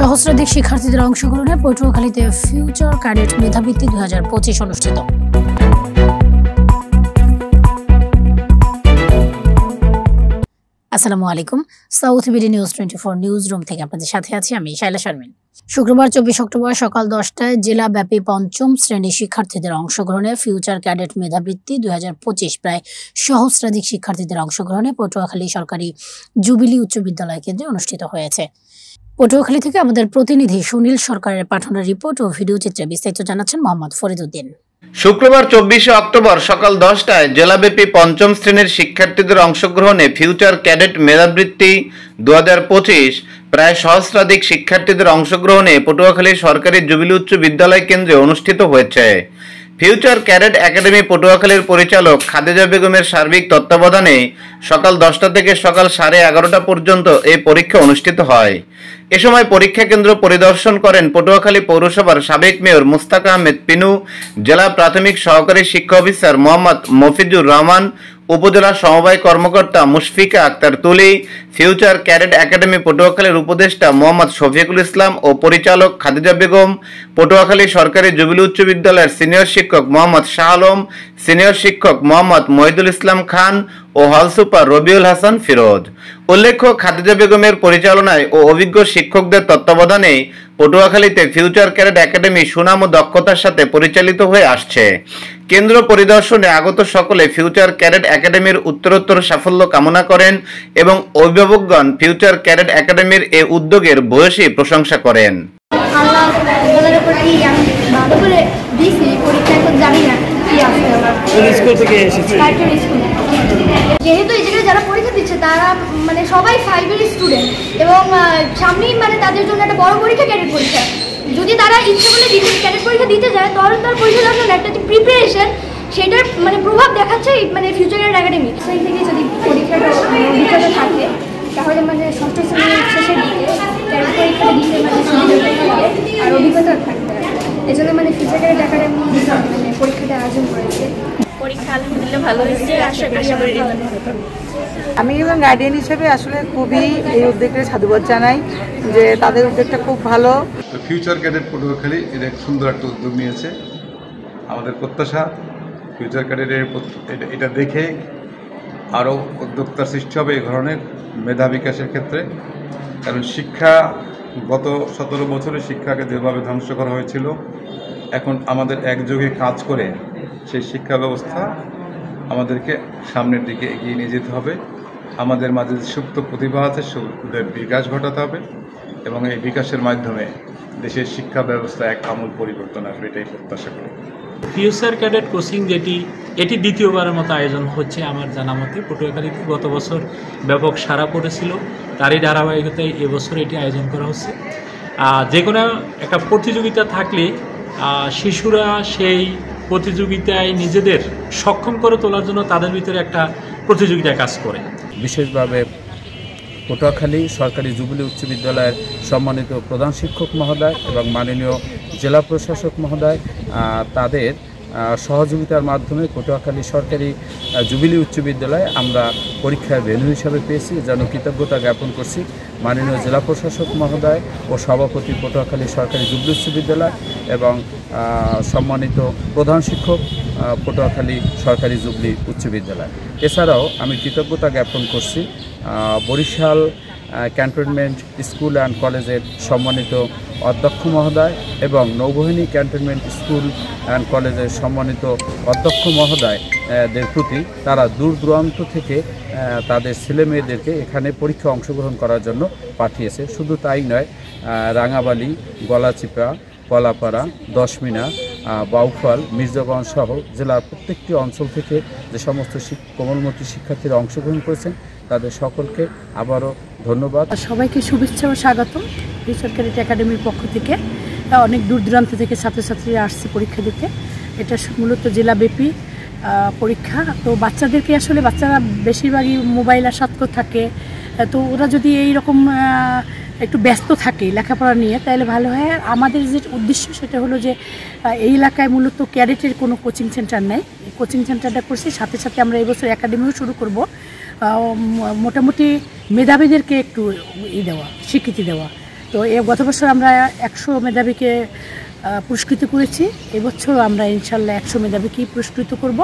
সহস্রাধিক শিক্ষার্থীদের অংশগ্রহণে পটুয়াখালীতে ফিউচার ক্যাডেট মেধাবৃত্তি 2025 অনুষ্ঠিত। আসসালামু আলাইকুম। South BD news 24 news room থেকে আপনাদের সাথে আছি আমি শাইলা শারমিন। শুক্রবার 24 অক্টোবর সকাল 10টায় জেলাব্যাপী পঞ্চম শ্রেণীর শিক্ষার্থীদের অংশগ্রহণে ফিউচার ক্যাডেট মেধাবৃত্তি 2025 প্রায় সহস্রাধিক শিক্ষার্থীদের অংশগ্রহণে পটুয়াখালী সরকারি জুবিলি উচ্চ বিদ্যালয় কেন্দ্রে অনুষ্ঠিত হয়েছে। পটুয়াখালী থেকে আমাদের প্রতিনিধি সুনীল সরকারের পাঠানো রিপোর্ট ও ভিডিও চিত্রে বিস্তারিত জানাচ্ছেন মোহাম্মদ ফরিদউদ্দিন। শুক্রবার 24 অক্টোবর সকাল 10টায় জেলাব্যাপী পঞ্চম শ্রেণীর শিক্ষার্থীদের অংশগ্রহণে ফিউচার ক্যাডেট মেধাবৃত্তি 2025 প্রায় সহস্রাধিক শিক্ষার্থীদের অংশগ্রহণে পটুয়াখালী সরকারি জুবিলি উচ্চ বিদ্যালয় কেন্দ্রে অনুষ্ঠিত হয়েছে। ফিউচার ক্যাডেট একাডেমি পটুয়াখালীর পরিচালক খাদিজা বেগমের সার্বিক তত্ত্বাবধানে সকাল 10টা থেকে সকাল 11:30 পর্যন্ত এই পরীক্ষা অনুষ্ঠিত হয়। এ সময় পরীক্ষা কেন্দ্র পরিদর্শন করেন পটুয়াখালী পৌরসভার সাবেক মেয়র মুস্তাক আহমেদ পিনু, জেলা প্রাথমিক সহকারী শিক্ষা অফিসার মোহাম্মদ মফিজুর রহমান, উপজেলা সমবায় কর্মকর্তা মুশফিকা আক্তার তুলি, ফিউচার ক্যাডেট একাডেমি পটুয়াখালীর উপদেষ্টা মোহাম্মদ শফিকুল ইসলাম ও পরিচালক খাদিজা বেগম, পটুয়াখালী সরকারি জুবিলি উচ্চ বিদ্যালয়ের সিনিয়র শিক্ষক মোহাম্মদ শাহ আলম, সিনিয়র শিক্ষক মোহাম্মদ মহিদুল ইসলাম খান ও হল সুপার রবিউল হাসান ফিরোজ। উল্লেখ্য, খাদিজা বেগমের পরিচালনায় ও অভিজ্ঞ শিক্ষকদের তত্ত্বাবধানে পটুয়াখালীতে ফিউচার ক্যাডেট একাডেমি সুনাম ও দক্ষতার সাথে পরিচালিত হয়ে আসছে। কেন্দ্র পরিদর্শনে আগত সকলে ফিউচার ক্যাডেট একাডেমির উত্তরোত্তর সাফল্য কামনা করেন এবং অভিভাবকগণ ফিউচার ক্যাডেট একাডেমির এ উদ্যোগের ভূয়সী প্রশংসা করেন। যেহেতু এই জায়গায় যারা পরীক্ষা দিচ্ছে তারা মানে সবাই 5-এর স্টুডেন্ট এবং সামনেই মানে তাদের জন্য একটা বড় পরীক্ষা ক্যাডেট পরীক্ষা। যদি তারা ইচ্ছে করলে ক্যাডেট পরীক্ষা দিতে যায় তাহলে তার পরীক্ষা দেওয়ার জন্য একটা যে প্রিপারেশন সেটার মানে প্রভাব দেখাচ্ছে মানে ফিউচার ক্যাডেট একাডেমি। সেই থেকে যদি পরীক্ষাটা অভিজ্ঞতা থাকে তাহলে মানে ষষ্ঠ শ্রেণীর শেষের দিকে ক্যাডেট পরীক্ষা দিতে মানে আর অভিজ্ঞতা থাকবে। এই জন্য মানে ফিউচার ক্যাডেট একাডেমি মানে পরীক্ষাটা আয়োজন করেছে। পরীক্ষা আলহামদুলিল্লাহ ভালো হয়েছে, আশা করি। আমি এবং গার্ডিয়ান হিসেবে আসলে খুবই এই উদ্যোগটা সাধুবাদ জানাই যে তাদের উদ্যোগটা খুব ভালো। ফিউচার ক্যাডেট পটুয়াখালী এর এক সুন্দর একটা উদ্যোগ নিয়েছে। আমাদের প্রত্যাশা ফিউচার ক্যাডেটের এটা দেখে আরও উদ্যোক্তার সৃষ্টি হবে এই ধরনের মেধা বিকাশের ক্ষেত্রে। কারণ শিক্ষা গত 17 বছরে শিক্ষাকে যেভাবে ধ্বংস করা হয়েছিল, এখন আমাদের একযোগে কাজ করে সেই শিক্ষা ব্যবস্থা আমাদেরকে সামনের দিকে এগিয়ে নিয়ে যেতে হবে। আমাদের মাঝে যে সুপ্ত প্রতিভা আছে সেগুলোর বিকাশ ঘটাতে হবে এবং এই বিকাশের মাধ্যমে দেশের শিক্ষা ব্যবস্থা এক আমূল পরিবর্তন আসবে, এটাই প্রত্যাশা করি। ফিউচার ক্যাডেট কোচিং এটি দ্বিতীয়বারের মতো আয়োজন হচ্ছে আমার জানা মতে। পটুয়াখালীতে গত বছর ব্যাপক সাড়া পড়েছিল, তারই ধারাবাহিকতায় এবছর এটি আয়োজন করা হচ্ছে। যে কোনো একটা প্রতিযোগিতা থাকলে শিশুরা সেই প্রতিযোগিতায় নিজেদের সক্ষম করে তোলার জন্য তাদের ভিতরে একটা প্রতিযোগিতা কাজ করে। বিশেষভাবে পটুয়াখালী সরকারি জুবিলি উচ্চ বিদ্যালয়ের সম্মানিত প্রধান শিক্ষক মহোদয় এবং মাননীয় জেলা প্রশাসক মহোদয় তাদের সহযোগিতার মাধ্যমে পটুয়াখালী সরকারি জুবিলি উচ্চ বিদ্যালয়ে আমরা পরীক্ষার ভেন্যু হিসাবে পেয়েছি, যেন কৃতজ্ঞতা জ্ঞাপন করছি মাননীয় জেলা প্রশাসক মহোদয় ও সভাপতি পটুয়াখালী সরকারি জুবিলি উচ্চ বিদ্যালয় এবং সম্মানিত প্রধান শিক্ষক পটুয়াখালী সরকারি জুবিলি উচ্চ বিদ্যালয়। এছাড়াও আমি কৃতজ্ঞতা জ্ঞাপন করছি বরিশাল ক্যান্টনমেন্ট স্কুল অ্যান্ড কলেজের সম্মানিত অধ্যক্ষ মহোদয় এবং নৌবাহিনী ক্যান্টনমেন্ট স্কুল অ্যান্ড কলেজের সম্মানিত অধ্যক্ষ মহোদয়দের প্রতি। তারা দূর দূরান্ত থেকে তাদের ছেলে মেয়েদেরকে এখানে পরীক্ষা অংশগ্রহণ করার জন্য পাঠিয়েছে। শুধু তাই নয়, রাঙাবালি, গলাচিপা, কলাপাড়া, দশমিনা, বাউফল, মির্জাগঞ্জ সহ জেলার প্রত্যেকটি অঞ্চল থেকে যে সমস্ত কোমলমতি শিক্ষার্থীরা অংশগ্রহণ করেছেন তাদের সকলকে আবারও ধন্যবাদ। সবাইকে শুভেচ্ছা ও স্বাগতম। ফিউচার ক্যাডেট একাডেমির পক্ষ থেকে অনেক দূর দূরান্ত থেকে ছাত্রছাত্রীরা আসছে পরীক্ষা দিতে। এটা মূলত জেলাব্যাপী পরীক্ষা। তো বাচ্চাদেরকে আসলে বাচ্চারা বেশিরভাগই মোবাইল আসক্ত থাকে, তো ওরা যদি এই রকম একটু ব্যস্ত থাকে লেখাপড়া নিয়ে তাহলে ভালো হয়। আর আমাদের যে উদ্দেশ্য সেটা হলো যে এই এলাকায় মূলত ক্যাডেটের কোনো কোচিং সেন্টার নেই, কোচিং সেন্টারটা করছি। সাথে সাথে আমরা এবছর একাডেমিও শুরু করব। মোটামুটি মেধাবীদেরকে একটু দেওয়া, স্বীকৃতি দেওয়া। তো গত বছর আমরা 100 মেধাবীকে পুরস্কৃত করেছি, এবছরও আমরা ইনশাল্লাহ 100 মেধাবীকেই পুরস্কৃত করব।